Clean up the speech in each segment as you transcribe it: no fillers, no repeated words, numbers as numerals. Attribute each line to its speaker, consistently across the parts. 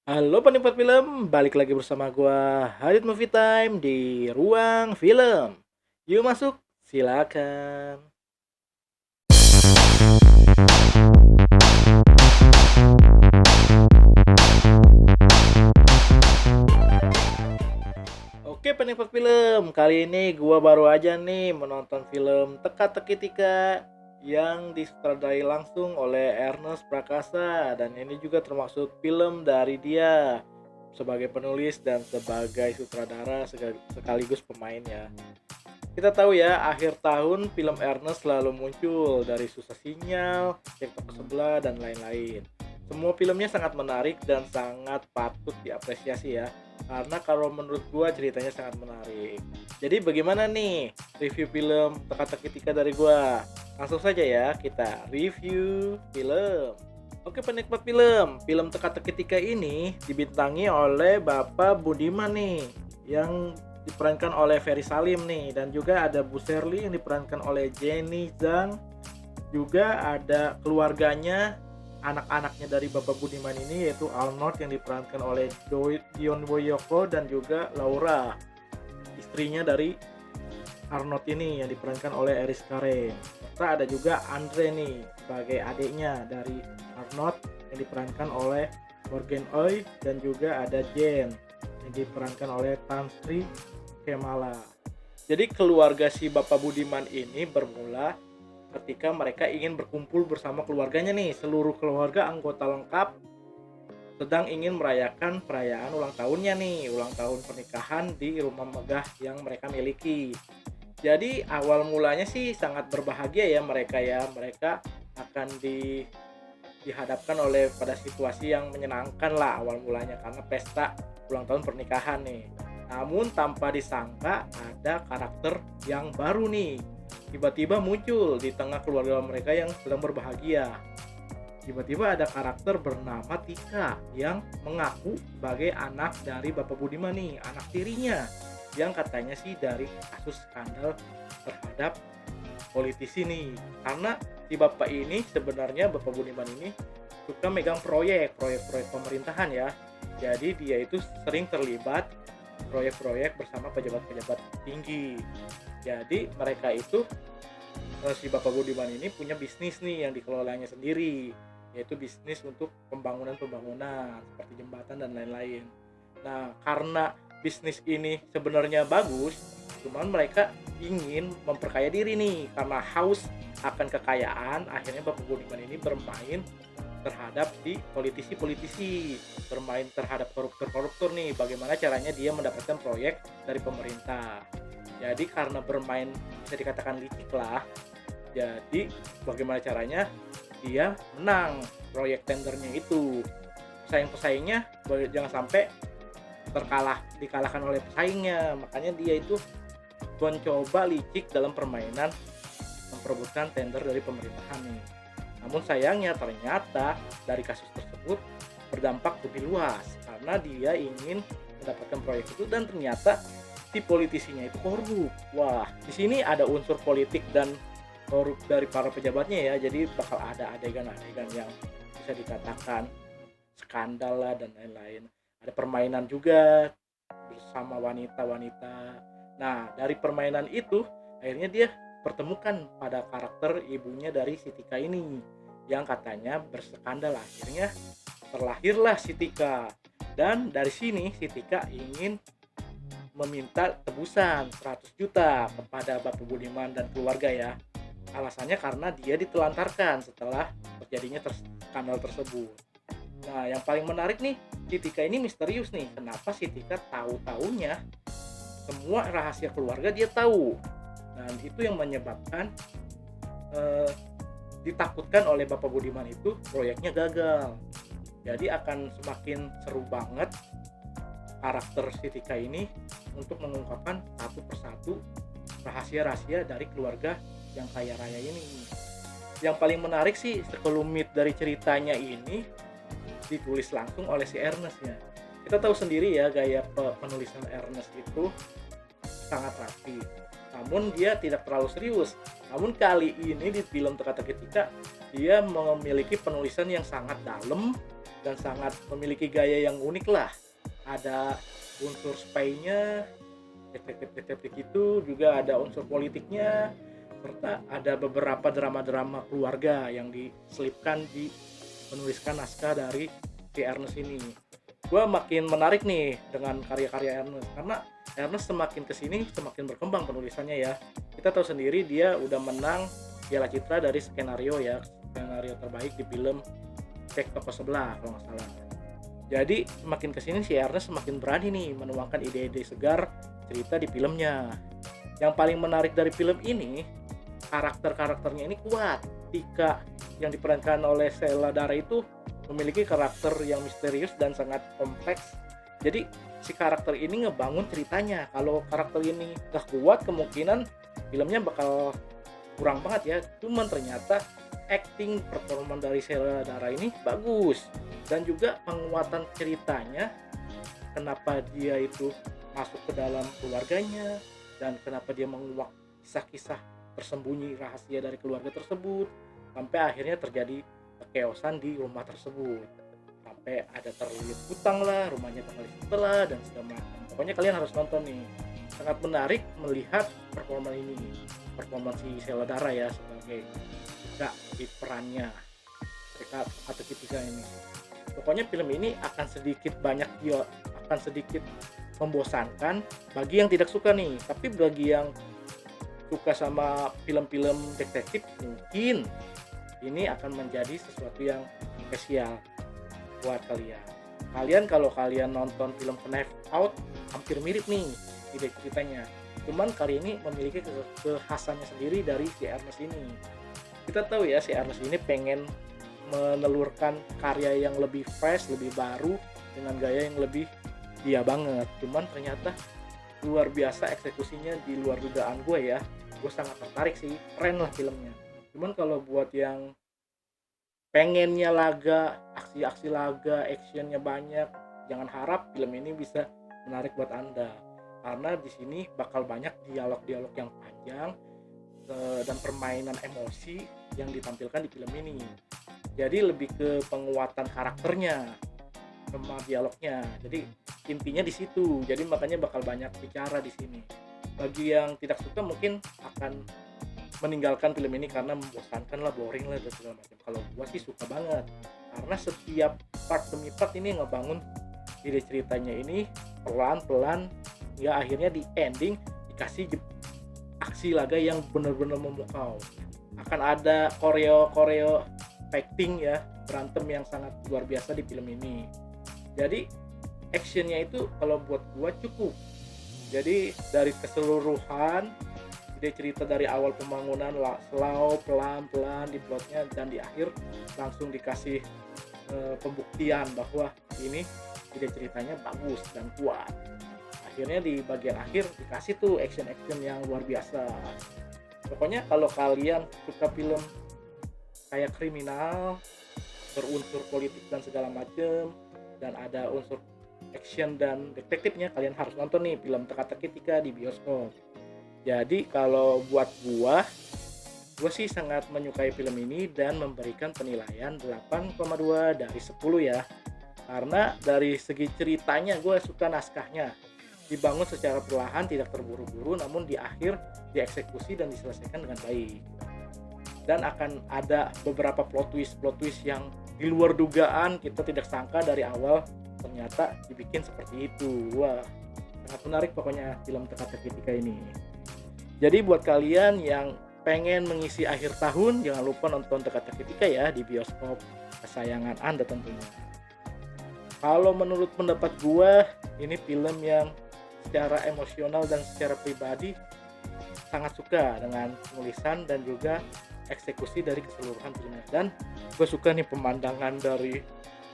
Speaker 1: Halo penikmat film, balik lagi bersama gua Hadit Movie Time di Ruang Film. Yuk masuk, silakan. Oke penikmat film, kali ini gua baru aja nih menonton film Teka-Teki Tika yang disutradarai langsung oleh Ernest Prakasa, dan ini juga termasuk film dari dia sebagai penulis dan sebagai sutradara sekaligus pemain ya. Kita tahu ya, akhir tahun film Ernest selalu muncul dari Susah Sinyal, TikTok Sebelah, dan lain-lain. Semua filmnya sangat menarik dan sangat patut diapresiasi ya. Karena kalau menurut gua ceritanya sangat menarik. Jadi bagaimana nih review film Teka-Teki Tika dari gua? Langsung saja ya, kita review film. Oke penikmat film, film Teka-Teki Tika ini dibintangi oleh Bapak Budiman nih, yang diperankan oleh Ferry Salim nih, dan juga ada Bu Sherly yang diperankan oleh Jenny Zhang. Juga ada keluarganya, anak-anaknya dari Bapak Budiman ini, yaitu Arnold yang diperankan oleh Dion Woyoko, dan juga Laura, istrinya dari Arnold ini yang diperankan oleh Eris Karen. Serta ada juga Andre nih sebagai adiknya dari Arnold yang diperankan oleh Morgan Oy, dan juga ada Jen yang diperankan oleh Tan Sri Kemala. Jadi keluarga si Bapak Budiman ini bermula ketika mereka ingin berkumpul bersama keluarganya nih, seluruh keluarga anggota lengkap sedang ingin merayakan perayaan ulang tahunnya nih, ulang tahun pernikahan di rumah megah yang mereka miliki. Jadi awal mulanya sih sangat berbahagia ya mereka ya. Mereka akan dihadapkan oleh pada situasi yang menyenangkan lah awal mulanya karena pesta ulang tahun pernikahan nih. Namun tanpa disangka ada karakter yang baru nih. Tiba-tiba muncul di tengah keluarga mereka yang sedang berbahagia. Tiba-tiba ada karakter bernama Tika yang mengaku sebagai anak dari Bapak Budiman nih, anak tirinya, yang katanya sih dari kasus skandal terhadap politisi nih. Karena si bapak ini sebenarnya, Bapak Budiman ini suka megang proyek pemerintahan ya. Jadi dia itu sering terlibat proyek-proyek bersama pejabat-pejabat tinggi. Jadi mereka itu, si Bapak Budiman ini punya bisnis nih yang dikelolanya sendiri, yaitu bisnis untuk pembangunan seperti jembatan dan lain-lain. Nah, karena bisnis ini sebenarnya bagus, cuman mereka ingin memperkaya diri nih karena haus akan kekayaan. Akhirnya Bapak Budiman ini bermain terhadap si politisi-politisi, bermain terhadap koruptor-koruptor nih, bagaimana caranya dia mendapatkan proyek dari pemerintah. Jadi karena bermain bisa dikatakan licik lah, jadi bagaimana caranya dia menang proyek tendernya itu. Pesaing-pesaingnya jangan sampai dikalahkan oleh pesaingnya, makanya dia itu mencoba licik dalam permainan memperebutkan tender dari pemerintahan nih. Namun sayangnya ternyata dari kasus tersebut berdampak lebih luas karena dia ingin mendapatkan proyek itu dan ternyata si politisinya itu korup. Wah, di sini ada unsur politik dan korup dari para pejabatnya ya. Jadi bakal ada adegan-adegan yang bisa dikatakan skandal lah dan lain-lain. Ada permainan juga bersama wanita-wanita. Nah, dari permainan itu akhirnya dia pertemukan pada karakter ibunya dari si Tika ini yang katanya berskandal. Akhirnya terlahirlah si Tika, dan dari sini si Tika ingin meminta tebusan 100 juta kepada Bapak Budiman dan keluarga ya. Alasannya karena dia ditelantarkan setelah terjadinya skandal tersebut. Nah, yang paling menarik nih, si Tika ini misterius nih. Kenapa si Tika tahu-taunya semua rahasia keluarga dia tahu. Dan itu yang menyebabkan ditakutkan oleh Bapak Budiman itu proyeknya gagal. Jadi akan semakin seru banget karakter si Tika ini untuk mengungkapkan satu persatu rahasia-rahasia dari keluarga yang kaya raya ini. Yang paling menarik sih sekelumit dari ceritanya ini ditulis langsung oleh si Ernest ya. Kita tahu sendiri ya gaya penulisan Ernest itu sangat rapi, namun dia tidak terlalu serius. Namun kali ini di film Teka-Teki Tika dia memiliki penulisan yang sangat dalam dan sangat memiliki gaya yang unik lah. Ada unsur spy-nya, detektif-detektif itu, juga ada unsur politiknya, serta ada beberapa drama-drama keluarga yang diselipkan di menuliskan naskah dari si Ernest ini. Gue makin menarik nih dengan karya-karya Ernest, karena Ernest semakin kesini semakin berkembang penulisannya ya. Kita tahu sendiri dia udah menang Piala Citra dari skenario ya, skenario terbaik di film Cek Toko Sebelah kalau nggak salah. Jadi semakin kesini si Ernest semakin berani nih menuangkan ide-ide segar cerita di filmnya. Yang paling menarik dari film ini, karakter-karakternya ini kuat. Tika yang diperankan oleh Sheila Dara itu memiliki karakter yang misterius dan sangat kompleks. Jadi si karakter ini ngebangun ceritanya. Kalau karakter ini gak kuat, kemungkinan filmnya bakal kurang banget ya. Cuman ternyata acting performa dari Sheila Dara ini bagus, dan juga penguatan ceritanya, kenapa dia itu masuk ke dalam keluarganya dan kenapa dia menguak kisah-kisah tersembunyi rahasia dari keluarga tersebut, sampai akhirnya terjadi kekeosan di rumah tersebut, sampai ada terlilit hutang lah, rumahnya terlilit setelah dan segala macam. Pokoknya kalian harus nonton nih, sangat menarik melihat performa ini, performa si Sheila Dara ya sebagai Tika di perannya mereka atau Tika ini. Pokoknya film ini akan sedikit membosankan bagi yang tidak suka nih, tapi bagi yang suka sama film-film detektif mungkin ini akan menjadi sesuatu yang spesial buat kalian. Kalau kalian nonton film Knives Out, hampir mirip nih ide ceritanya, cuman kali ini memiliki kekhasannya sendiri dari si Ernest ini. Kita tahu ya si Ernest ini pengen menelurkan karya yang lebih fresh, lebih baru, dengan gaya yang lebih dia banget. Cuman ternyata luar biasa eksekusinya, di luar dugaan gue ya. Gue sangat tertarik sih, keren lah filmnya. Cuman kalau buat yang pengennya laga, aksi-aksi laga, actionnya banyak, jangan harap film ini bisa menarik buat Anda. Karena di sini bakal banyak dialog-dialog yang panjang dan permainan emosi yang ditampilkan di film ini. Jadi lebih ke penguatan karakternya sama dialognya. Jadi intinya di situ. Jadi makanya bakal banyak bicara di sini. Bagi yang tidak suka mungkin akan meninggalkan film ini karena membosankan lah, boring lah dan segala macam. Kalau gua sih suka banget karena setiap part demi part ini ngebangun ide ceritanya ini pelan-pelan ya, akhirnya di ending dikasih aksi laga yang benar-benar memukau. Akan ada koreo fighting ya, berantem yang sangat luar biasa di film ini. Jadi actionnya itu kalau buat gua cukup. Jadi dari keseluruhan ide cerita dari awal pembangunan slow, pelan-pelan di plotnya, dan di akhir langsung dikasih pembuktian bahwa ini ide ceritanya bagus dan kuat. Akhirnya di bagian akhir dikasih tuh action yang luar biasa. Pokoknya kalau kalian suka film kayak kriminal, berunsur politik dan segala macam, dan ada unsur action dan detektifnya, kalian harus nonton nih film Teka-Teki Tika di bioskop. Jadi kalau buat gua sih sangat menyukai film ini dan memberikan penilaian 8,2 dari 10 ya. Karena dari segi ceritanya gue suka naskahnya, dibangun secara perlahan, tidak terburu-buru, namun di akhir dieksekusi dan diselesaikan dengan baik. Dan akan ada beberapa plot twist yang di luar dugaan, kita tidak sangka dari awal ternyata dibikin seperti itu. Wah, sangat menarik pokoknya film Teka-Teki Tika ini. Jadi buat kalian yang pengen mengisi akhir tahun, jangan lupa nonton Teka-Teki Tika ya di bioskop kesayangan Anda tentunya. Kalau menurut pendapat gua, ini film yang secara emosional dan secara pribadi sangat suka dengan penulisan dan juga eksekusi dari keseluruhan filmnya. Dan gue suka nih pemandangan dari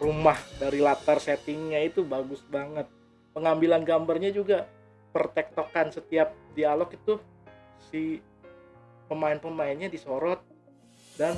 Speaker 1: rumah, dari latar settingnya itu bagus banget. Pengambilan gambarnya juga, pertektokan setiap dialog itu si pemain-pemainnya disorot dan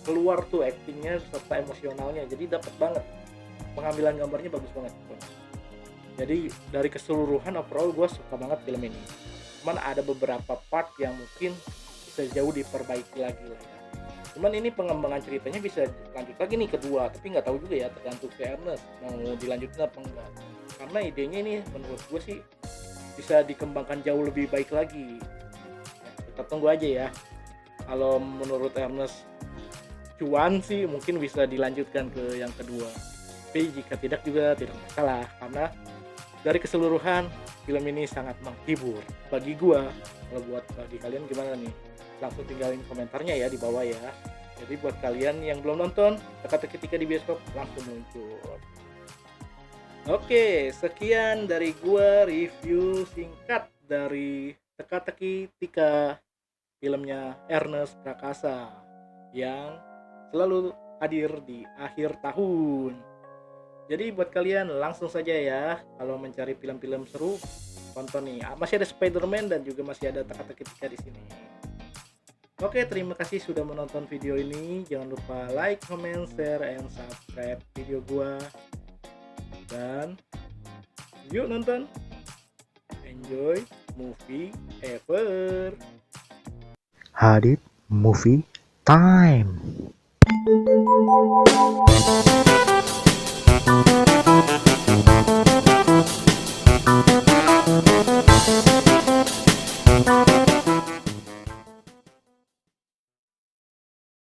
Speaker 1: keluar tuh actingnya serta emosionalnya. Jadi dapat banget, pengambilan gambarnya bagus banget. Jadi dari keseluruhan overall gue suka banget film ini. Cuman ada beberapa part yang mungkin bisa jauh diperbaiki lagi lah ya. Cuman ini pengembangan ceritanya bisa lanjut lagi nih kedua, tapi nggak tahu juga ya, tergantung si Ernest mau dilanjutin apa enggak. Karena idenya ini menurut gue sih bisa dikembangkan jauh lebih baik lagi. Ya, kita tunggu aja ya. Kalau menurut Ernest cuan sih mungkin bisa dilanjutkan ke yang kedua. Tapi jika tidak juga tidak masalah, karena dari keseluruhan film ini sangat menghibur bagi gua. Kalau buat bagi kalian gimana nih? Langsung tinggalin komentarnya ya di bawah ya. Jadi buat kalian yang belum nonton Teka-teki Tika di bioskop, langsung muncul. Oke, sekian dari gua review singkat dari Teka-teki Tika, filmnya Ernest Prakasa yang selalu hadir di akhir tahun. Jadi buat kalian langsung saja ya, kalau mencari film-film seru, tonton nih. Masih ada Spider-Man dan juga masih ada Teka-teki Tika di sini. Oke, terima kasih sudah menonton video ini. Jangan lupa like, comment, share, and subscribe video gua. Dan yuk nonton. Enjoy movie ever.
Speaker 2: Hadit Movie Time.